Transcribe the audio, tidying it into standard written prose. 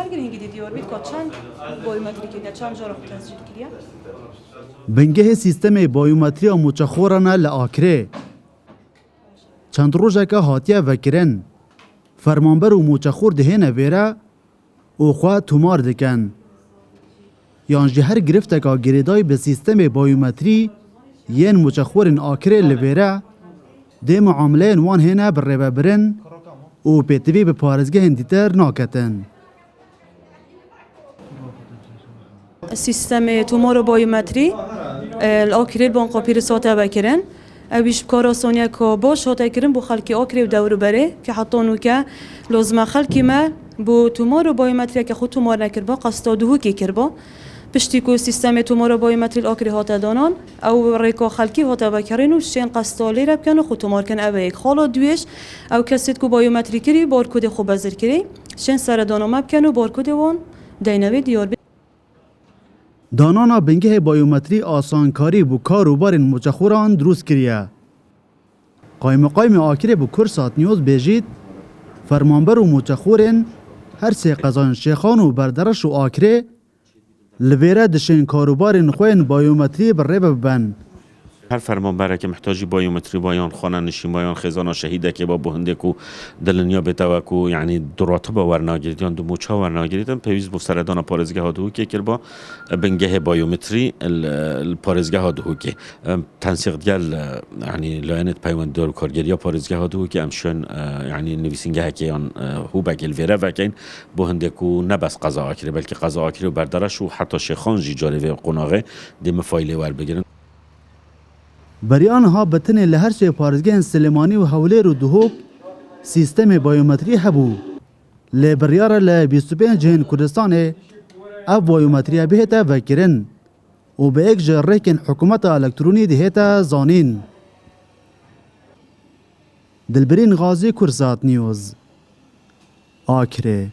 گرینگی دیدیور بید که چند بایومتری که چند جا رو تسجیل کردیا بنگه سیستم بایومتری موچخورانه لآکره چند روزه که هاتیه وکرن فرمانبر و موچخور دهینه ویره او خواه تومار دکن یانجی هر گرفته که گریدای به سیستم بایومتری ین موچخورین آکره لویره ده معامله وان هنه بر ربه برن و پیتوی به پارزگه هندیتر ناکتن. سیستم تومار بایومتری الآکریل بان قاپیر ساته بکرن اویش بکار آسانیه که باش هاته کرن بو خلکی آکری و دورو بره که حتی نو که لازمه خلکی ما بو تومار بایومتری که خود تومار نکر با قصدادوه که کر با پشتی که سیستم تومار بایومتری الآکری هاته دانان او ریکا خلکی هاته بکرن و شین قصدالی رب کن و خود تومار کن اوه یک خالا دویش او کسید که بایومتری کری بارکود خوب بزر کری شین سر دانام بکن و بارکود وان دینوی دیار دانانا بنگه بایومتری آسانکاری بو کاروبارین موچخوران دروست کریه. قایم آکره بو کرسات نیوز بیجید فرمانبر و موچخورین هر سه قزان شیخان و بردرش و آکره لویره دشین کاروبارین خوین بایومتری بر ریب ببن. هر فرمانبره که محتاجی بایومتری بایان خانه نشین بایان خزانه شهیده که با بهنده کو دلنیا بتاوه کو یعنی دراتبه ورناگریدیان دو موچا ورناگریدن پیویز بو سردان پارزگاه ها دهو که کربا بنگه بایومتری الپارزگاه ها دهو که تنسیق دیال یعنی لاینت پیوند دار کارگریا پارزگاه ها دهو که امشون یعنی نویسینگه که یان هو بگل ویره وکین بهنده کو نبس قضا آکره بلکه قضا آکره و بردارش و حتی شیخان جی جاره و قناغه دیم فایله ور بگیرن. بریان ها بتنه لهر چه پارزگه سلیمانی و حوله رو دهوک سیستم بایومتری هبو لبریار ل 25 جهن کردستان او بایومتری بهتا وکرن و به یک جرکن حکومت الکترونی دهتا زانین. دلبرین غازی کرزات نیوز آکره